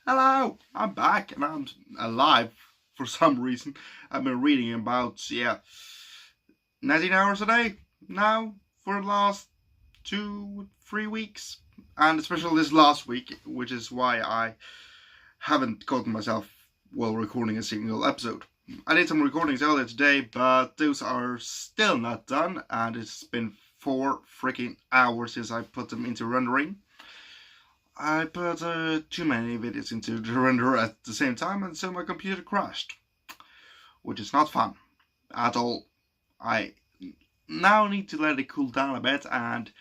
Hello, I'm back and I'm alive for some reason. I've been reading about, 19 hours a day now for the last 2, 3 weeks. And especially this last week, which is why I haven't gotten myself recording a single episode. I did some recordings earlier today, but those are still not done, and it's been 4 freaking hours since I put them into rendering. I put too many videos into the render at the same time, and so my computer crashed, which is not fun at all. I now need to let it cool down a bit, and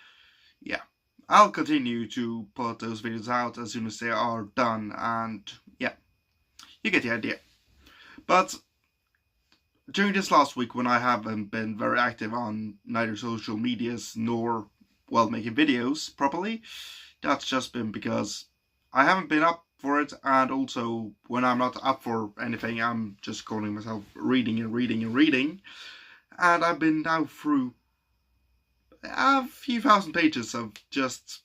yeah, I'll continue to put those videos out as soon as they are done, and yeah, you get the idea. But during this last week, when I haven't been very active on neither social medias nor, making videos properly, that's just been because I haven't been up for it, and also when I'm not up for anything, I'm just calling myself reading and reading and reading. And I've been now through a few thousand pages of just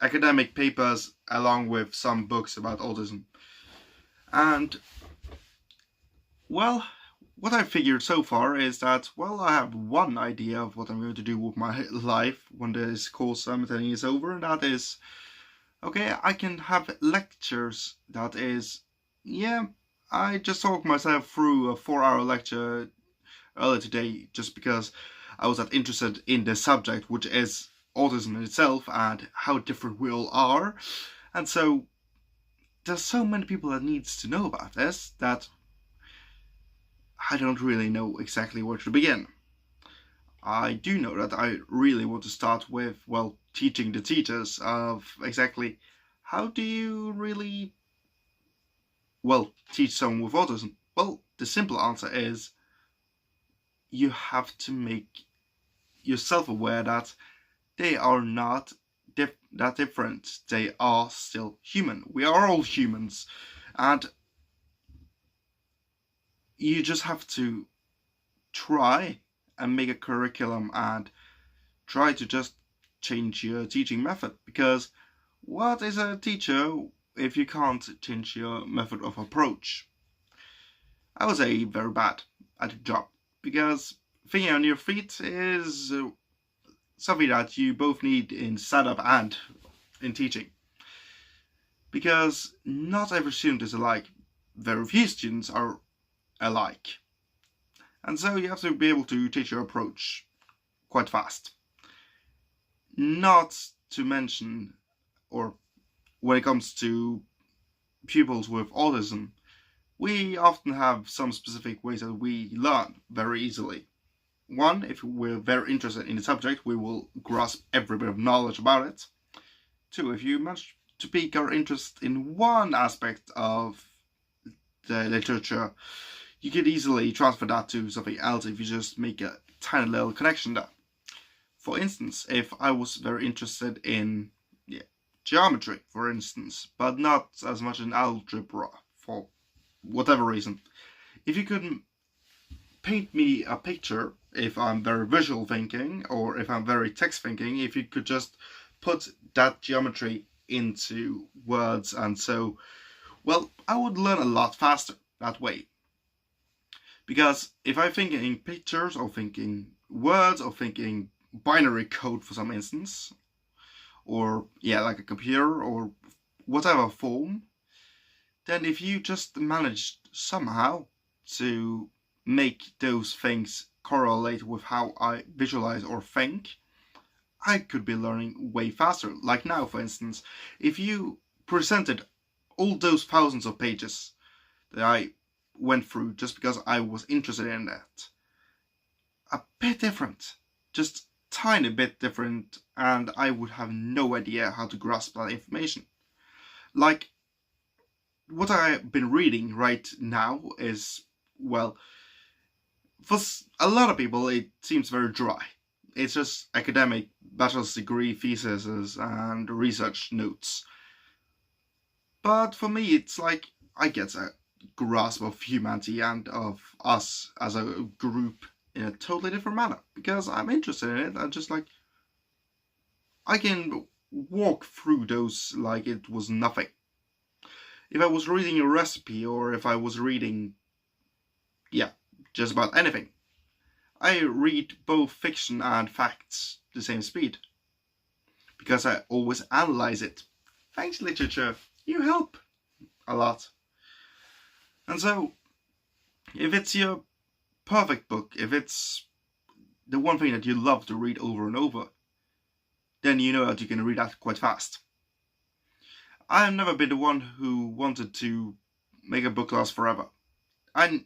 academic papers along with some books about autism. And, what I figured so far is that, I have one idea of what I'm going to do with my life when this course simultaneously is over, and that is, okay, I can have lectures that is, I just talked myself through a 4-hour lecture earlier today just because I was that interested in the subject, which is autism in itself and how different we all are. And so there's so many people that needs to know about this that I don't really know exactly where to begin. I do know that I really want to start with, teaching the teachers of exactly how do you really, teach someone with autism. Well, the simple answer is you have to make yourself aware that they are not that different. They are still human. We are all humans, and you just have to try and make a curriculum and try to just change your teaching method, because what is a teacher if you can't change your method of approach? I would say very bad at the job, because thinking on your feet is something that you both need in setup and in teaching, because not every student is alike. Very few students are alike, and so you have to be able to teach your approach quite fast. Not to mention, or when it comes to pupils with autism, we often have some specific ways that we learn very easily. One, if we're very interested in the subject, we will grasp every bit of knowledge about it. Two, if you manage to pique our interest in one aspect of the literature, you could easily transfer that to something else if you just make a tiny little connection there. For instance, if I was very interested in geometry, for instance, but not as much in algebra, for whatever reason, if you could paint me a picture, if I'm very visual thinking, or if I'm very text thinking, if you could just put that geometry into words, and so, I would learn a lot faster that way. Because if I think in pictures, or thinking words, or thinking binary code for some instance, or like a computer, or whatever form, then if you just managed somehow to make those things correlate with how I visualize or think, I could be learning way faster. Like now, for instance, if you presented all those thousands of pages that I went through just because I was interested in that, a bit different, just tiny bit different, and I would have no idea how to grasp that information. Like, what I've been reading right now is, for a lot of people it seems very dry. It's just academic bachelor's degree theses and research notes. But for me, it's like I get a grasp of humanity and of us as a group in a totally different manner, because I'm interested in it, and just like I can walk through those like it was nothing. if I was reading a recipe or if I was reading, just about anything, I read both fiction and facts the same speed, because I always analyze it. Thanks, literature, you help a lot. And so, if it's your perfect book, if it's the one thing that you love to read over and over, then you know that you can read that quite fast. I've never been the one who wanted to make a book last forever. I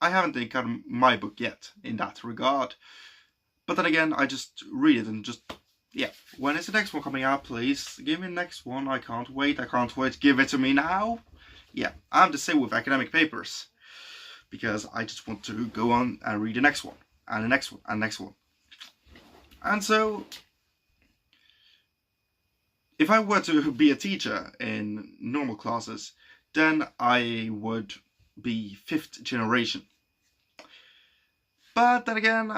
haven't encountered my book yet in that regard. But then again, I just read it and just, when is the next one coming out, please? Give me the next one. I can't wait. Give it to me now. Yeah, I'm the same with academic papers, because I just want to go on and read the next one, and the next one, and the next one. And so, if I were to be a teacher in normal classes, then I would be 5th generation. But then again,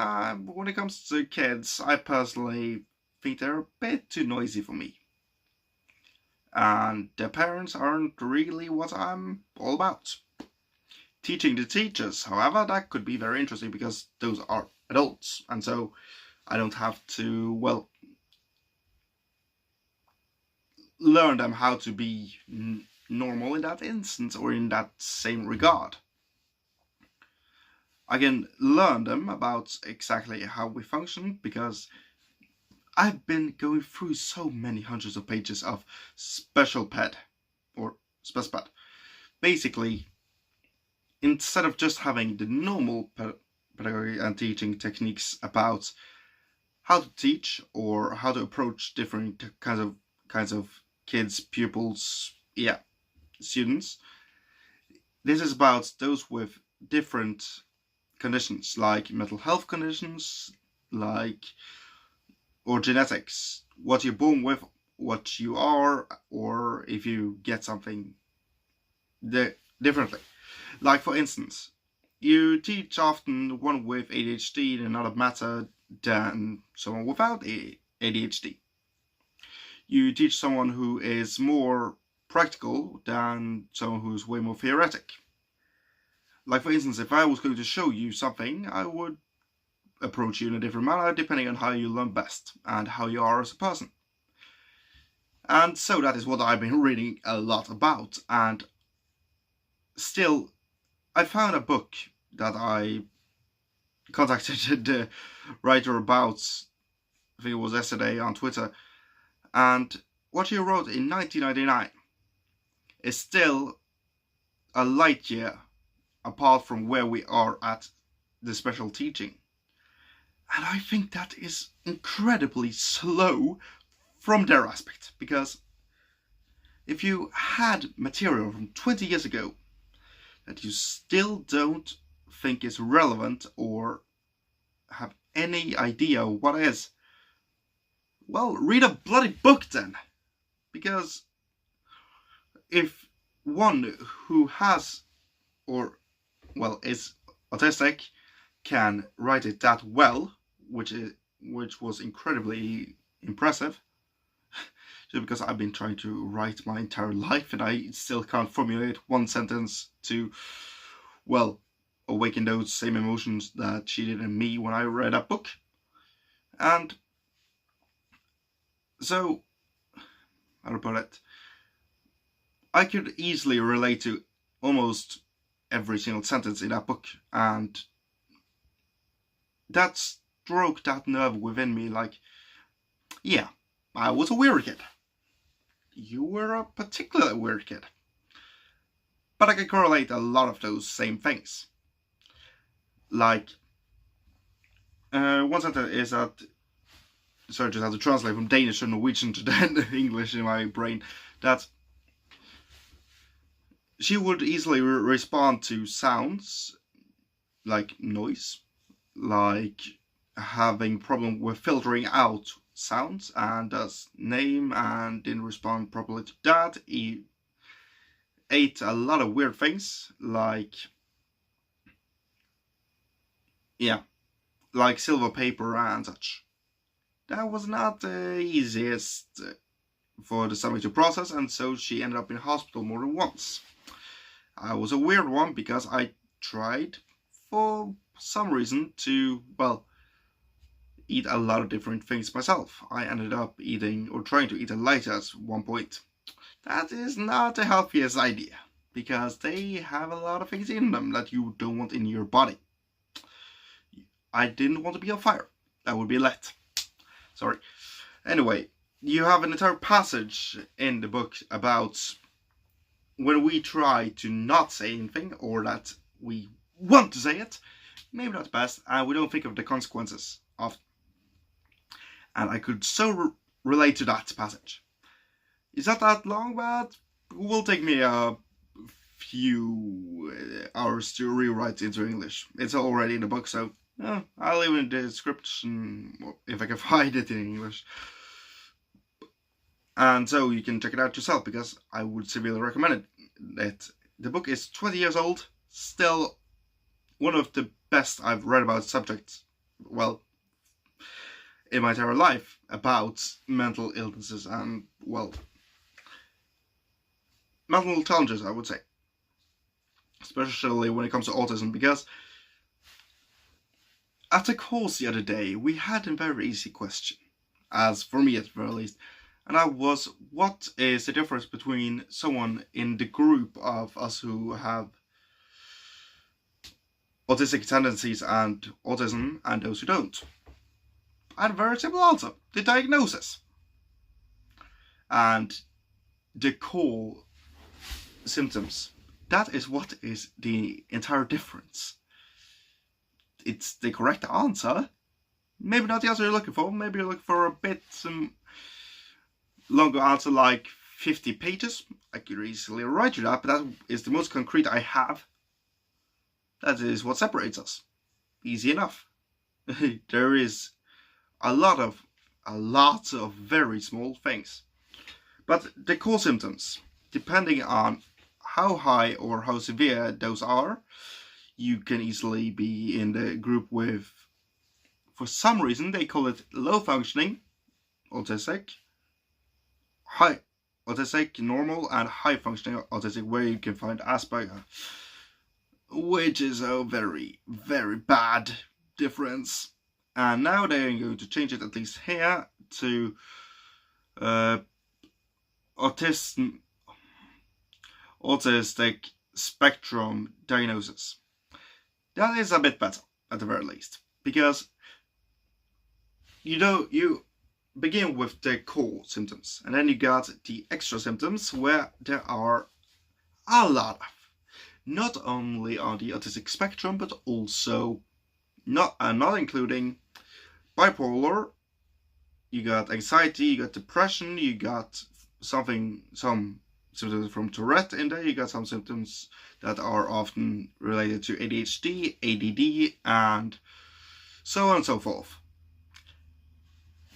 when it comes to kids, I personally think they're a bit too noisy for me. And their parents aren't really what I'm all about. Teaching the teachers, however, that could be very interesting, because those are adults, and so I don't have to, learn them how to be normal in that instance or in that same regard. I can learn them about exactly how we function, because I've been going through so many hundreds of pages of special ped, or SpecPed. Basically, instead of just having the normal pedagogy and teaching techniques about how to teach or how to approach different kinds of kids, pupils, students, this is about those with different conditions, like mental health conditions, or genetics, what you're born with, what you are, or if you get something differently. Like, for instance, you teach often one with ADHD in another matter than someone without ADHD. You teach someone who is more practical than someone who's way more theoretic. Like, for instance, if I was going to show you something, I would approach you in a different manner depending on how you learn best and how you are as a person. And so that is what I've been reading a lot about. And still, I found a book that I contacted the writer about, I think it was yesterday, on Twitter, and what he wrote in 1999 is still a light year apart from where we are at the special teaching. And I think that is incredibly slow from their aspect, because if you had material from 20 years ago that you still don't think is relevant or have any idea what it is, well, read a bloody book then. Because if one who has, or, is autistic can write it that well, which was incredibly impressive, just because I've been trying to write my entire life and I still can't formulate one sentence to, awaken those same emotions that she did in me when I read that book. And so, how to put it, I could easily relate to almost every single sentence in that book, and that stroked that nerve within me, like, yeah, I was a weird kid. You were a particularly weird kid. But I can correlate a lot of those same things. Like, one sentence is that, sorry, just have to translate from Danish to Norwegian to then English in my brain, that she would easily respond to sounds, like noise, like having problem with filtering out sounds, and does name and didn't respond properly to that. He ate a lot of weird things, like silver paper and such. That was not the easiest for the stomach to process, and so she ended up in hospital more than once. I was a weird one because I tried for some reason to, well, eat a lot of different things myself. I ended up eating or trying to eat a light at one point. That is not the healthiest idea because they have a lot of things in them that you don't want in your body. I didn't want to be on fire. That would be lit. Sorry. Anyway, you have an entire passage in the book about when we try to not say anything or that we want to say it, maybe not best, and we don't think of the consequences of. And I could so relate to that passage. It's not that long, but it will take me a few hours to rewrite it into English. It's already in the book, so I'll leave it in the description if I can find it in English. And so you can check it out yourself, because I would severely recommend it. The book is 20 years old, still one of the best I've read about subjects, well, in my entire life, about mental illnesses and, well, mental challenges, I would say. Especially when it comes to autism, because at a course the other day, we had a very easy question, as for me at the very least, and that was, what is the difference between someone in the group of us who have autistic tendencies and autism and those who don't? I had a very simple answer: the diagnosis. And the core symptoms. That is what is the entire difference. It's the correct answer. Maybe not the answer you're looking for. Maybe you're looking for a bit longer answer, like 50 pages. I could easily write you that, but that is the most concrete I have. That is what separates us. Easy enough. There is a lot of very small things. But the core symptoms, depending on how high or how severe those are, you can easily be in the group with, for some reason they call it low functioning autistic, high autistic, normal, and high functioning autistic, where you can find Asperger, which is a very, very bad difference. And now they're going to change it, at least here, to autistic spectrum diagnosis. That is a bit better, at the very least, because you begin with the core symptoms, and then you got the extra symptoms, where there are a lot of, not only on the autistic spectrum, but also not including bipolar. You got anxiety, you got depression, you got some symptoms from Tourette in there, you got some symptoms that are often related to ADHD, ADD, and so on and so forth.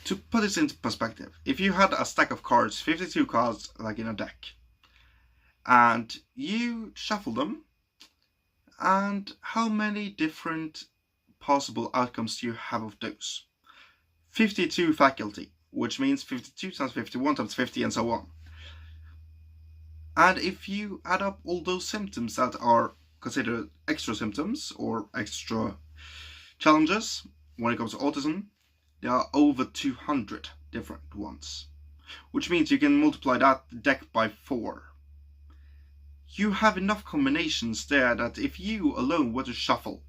To put this into perspective, if you had a stack of cards, 52 cards like in a deck, and you shuffle them, and how many different possible outcomes do you have of those? 52 faculty, which means 52 times 51 times 50 and so on. And if you add up all those symptoms that are considered extra symptoms or extra challenges when it comes to autism, there are over 200 different ones, which means you can multiply that deck by 4. You have enough combinations there that if you alone were to shuffle,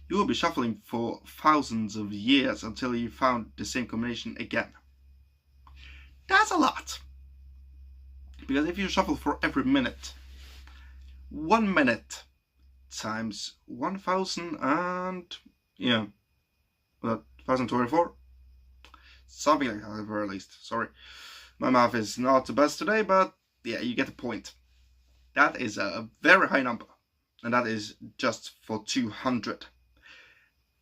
you will be shuffling for thousands of years until you found the same combination again. That's a lot. Because if you shuffle for every minute, 1 minute times 1000 and, 1024? Something like that at the very least. Sorry, my math is not the best today, but yeah, you get the point. That is a very high number, and that is just for 200.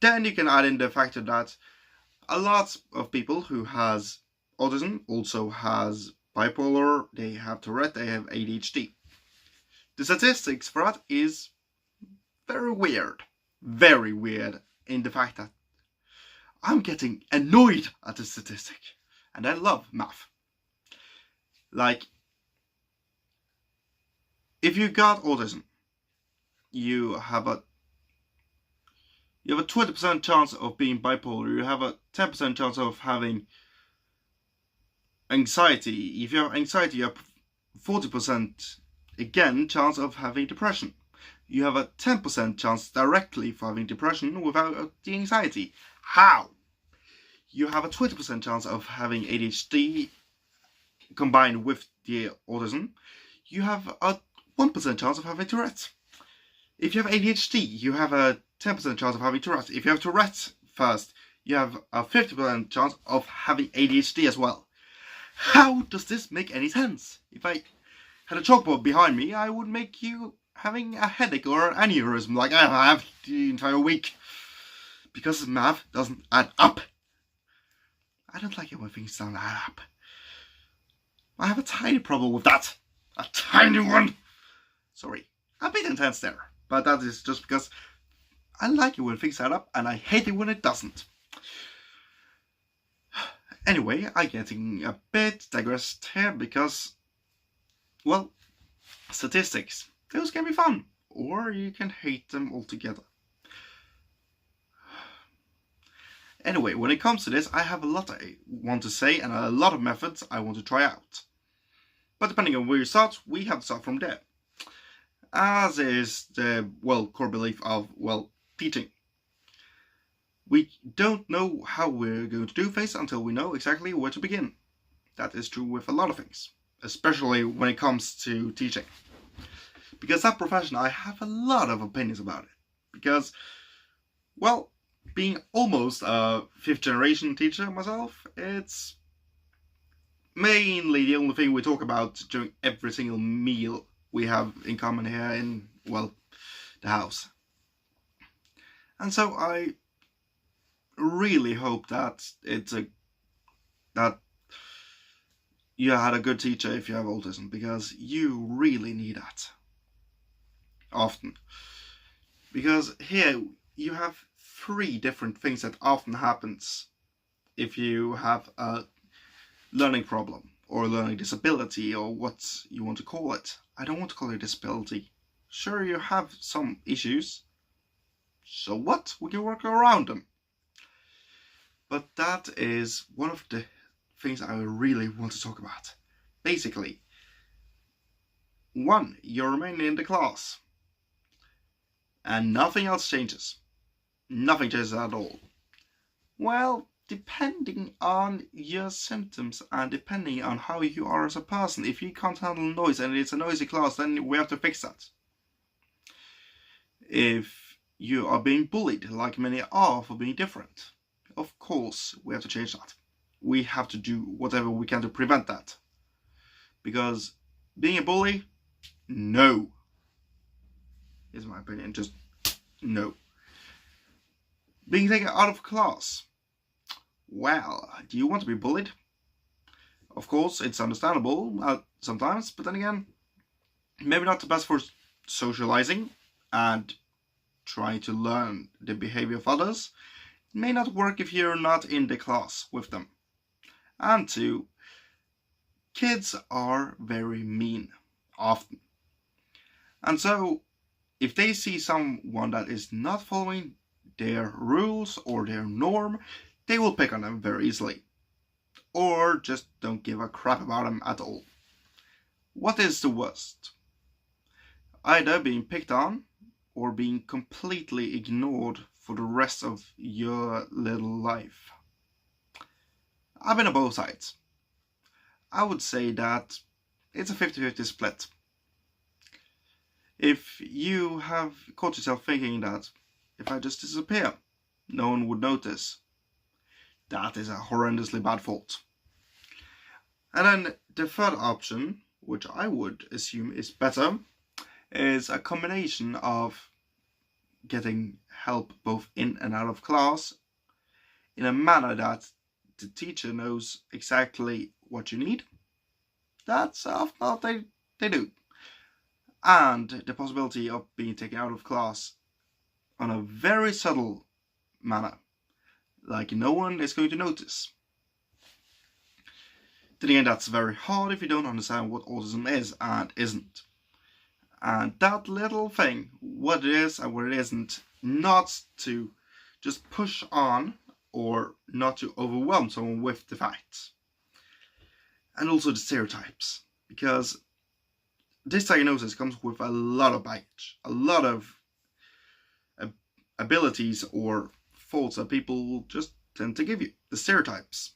Then you can add in the factor that a lot of people who has autism also has bipolar, they have Tourette, they have ADHD. The statistics for that is very weird in the fact that I'm getting annoyed at the statistic, and I love math. Like, if you got autism, you have a 20% chance of being bipolar. You have a 10% chance of having anxiety. If you have anxiety, you have 40% again chance of having depression. You have a 10% chance directly for having depression without the anxiety. How? You have a 20% chance of having ADHD combined with the autism. You have a 1% chance of having Tourette's. If you have ADHD, you have a 10% chance of having Tourette's. If you have Tourette's first, you have a 50% chance of having ADHD as well. How does this make any sense? If I had a chalkboard behind me, I would make you having a headache or an aneurysm like I have the entire week. Because math doesn't add up. I don't like it when things don't add up. I have a tiny problem with that. A tiny one. Sorry, a bit intense there. But that is just because I like it when things add up and I hate it when it doesn't. Anyway, I'm getting a bit digressed here because, well, statistics. Those can be fun. Or you can hate them altogether. Anyway, when it comes to this, I have a lot I want to say and a lot of methods I want to try out. But depending on where you start, we have to start from there. As is the, core belief of, teaching. We don't know how we're going to do things until we know exactly where to begin. That is true with a lot of things, especially when it comes to teaching. Because that profession, I have a lot of opinions about it. Because, being almost a 5th generation teacher myself, it's mainly the only thing we talk about during every single meal we have in common here in, the house. And so I really hope that that you had a good teacher if you have autism, because you really need that often. Because here you have 3 different things that often happens if you have a learning problem or learning disability or what you want to call it. I don't want to call it a disability. Sure, you have some issues. So what? We can work around them. But that is one of the things I really want to talk about. Basically, 1, you're remaining in the class. And nothing else changes. Nothing changes at all. Well, depending on your symptoms and depending on how you are as a person. If you can't handle noise and it's a noisy class, then we have to fix that. If you are being bullied, like many are, for being different, of course we have to change that. We have to do whatever we can to prevent that. Because being a bully, no. Is my opinion, just no. Being taken out of class. Well, do you want to be bullied? Of course, it's understandable sometimes, but then again, maybe not the best for socializing and trying to learn the behavior of others. It may not work if you're not in the class with them. And 2, kids are very mean, often. And so, if they see someone that is not following their rules or their norm, they will pick on them very easily. Or just don't give a crap about them at all. What is the worst? Either being picked on or being completely ignored for the rest of your little life. I've been on both sides. I would say that it's a 50-50 split. If you have caught yourself thinking that if I just disappear, no one would notice, that is a horrendously bad thought. And then the 3rd option, which I would assume is better, is a combination of getting help both in and out of class in a manner that the teacher knows exactly what you need. That's often what they do. And the possibility of being taken out of class on a very subtle manner, like no one is going to notice. Then again, that's very hard if you don't understand what autism is and isn't. And that little thing, what it is and what it isn't, not to just push on or not to overwhelm someone with the facts. And also the stereotypes, because this diagnosis comes with a lot of baggage, a lot of abilities or faults that people just tend to give you, the stereotypes.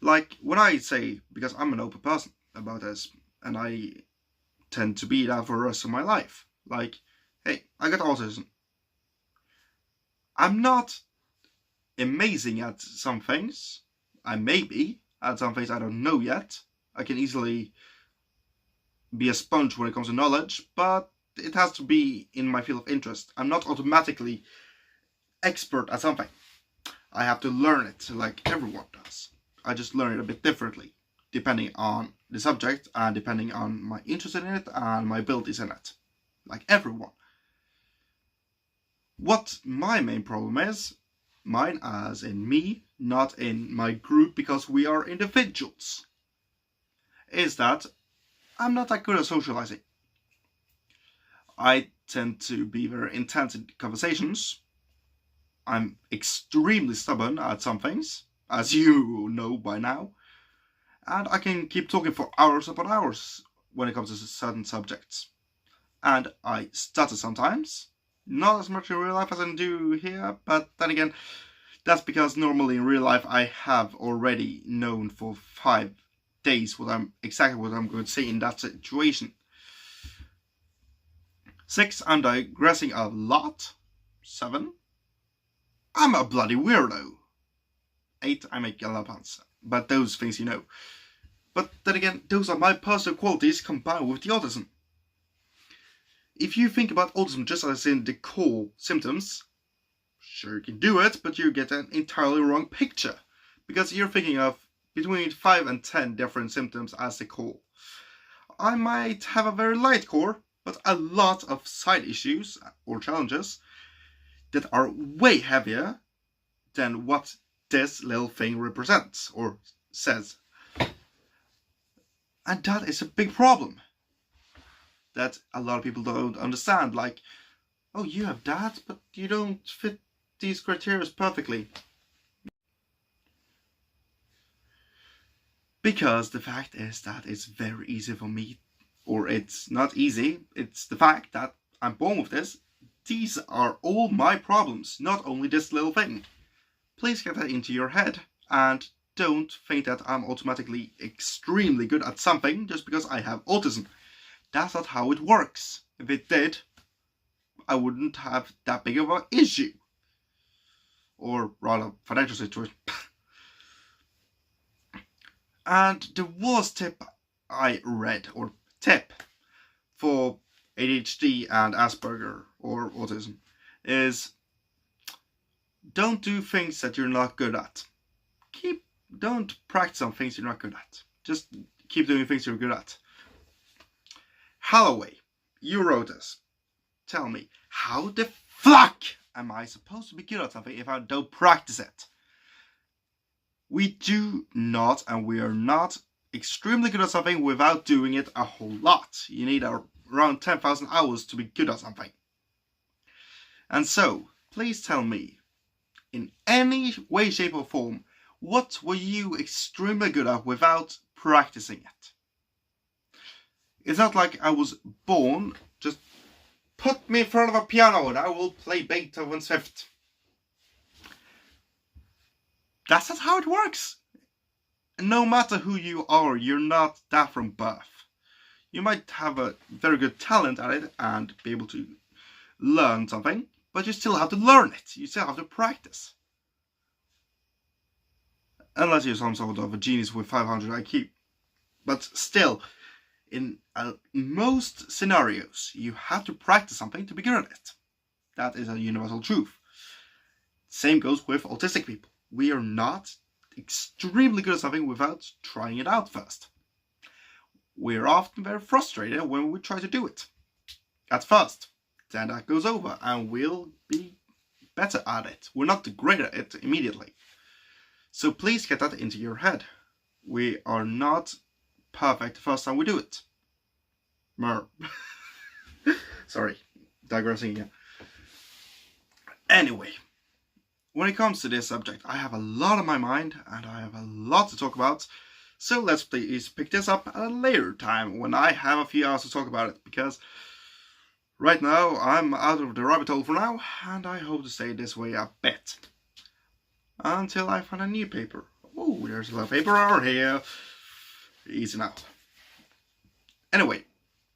Like when I say, because I'm an open person about this, and I tend to be that for the rest of my life, like, hey, I got autism. I'm not amazing at some things. I may be at some things, I don't know yet. I can easily be a sponge when it comes to knowledge, but it has to be in my field of interest. I'm not automatically expert at something. I have to learn it like everyone does. I just learn it a bit differently, depending on the subject and depending on my interest in it and my abilities in it. Like everyone. What my main problem is, mine as in me, not in my group because we are individuals, is that I'm not that good at socializing. I tend to be very intense in conversations. I'm extremely stubborn at some things, as you know by now. And I can keep talking for hours upon hours when it comes to certain subjects. And I stutter sometimes. Not as much in real life as I do here, but then again, that's because normally in real life I have already known for 5 days exactly what I'm going to say in that situation. 6, I'm digressing a lot. 7, I'm a bloody weirdo. 8, I make a lot of puns. But those things you know. But then again, those are my personal qualities combined with the autism. If you think about autism just as in the core symptoms, sure you can do it, but you get an entirely wrong picture. Because you're thinking of between 5 and 10 different symptoms as the core. I might have a very light core, but a lot of side issues or challenges that are way heavier than what this little thing represents or says. And that is a big problem that a lot of people don't understand. Like, oh, you have that, but you don't fit these criteria perfectly. Because the fact is that it's very easy for me, or it's not easy, it's the fact that I'm born with this. These are all my problems, not only this little thing. Please get that into your head, and don't think that I'm automatically extremely good at something just because I have autism. That's not how it works. If it did, I wouldn't have that big of an issue. Or rather, financial situation. And the worst tip I read, or tip, for ADHD and Asperger or autism is don't do things that you're not good at. Don't practice on things you're not good at. Just keep doing things you're good at. Holloway, you wrote this. Tell me, how the fuck am I supposed to be good at something if I don't practice it? We do not, and we are not extremely good at something without doing it a whole lot. You need around 10,000 hours to be good at something. And so, please tell me, in any way, shape or form, what were you extremely good at without practicing it? It's not like I was born, just put me in front of a piano and I will play Beethoven's Fifth. That's not how it works. No matter who you are, you're not that from birth. You might have a very good talent at it and be able to learn something, but you still have to learn it. You still have to practice. Unless you're some sort of a genius with 500 IQ. But still, in most scenarios, you have to practice something to be good at it. That is a universal truth. Same goes with autistic people. We are not extremely good at something without trying it out first. We're often very frustrated when we try to do it at first. Then that goes over and we'll be better at it. We're not great at it immediately. So please get that into your head. We are not perfect the first time we do it. Sorry, digressing again. Anyway, when it comes to this subject, I have a lot on my mind and I have a lot to talk about. So let's please pick this up at a later time when I have a few hours to talk about it, because right now I'm out of the rabbit hole for now, and I hope to stay this way a bit until I find a new paper. Oh, there's a little paper over here. Easy now. Anyway,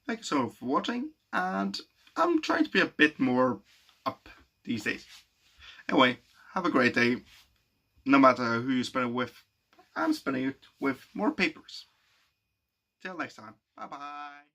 thank you so much for watching, and I'm trying to be a bit more up these days. Anyway, have a great day. No matter who you spend it with, I'm spending it with more papers. Till next time. Bye bye.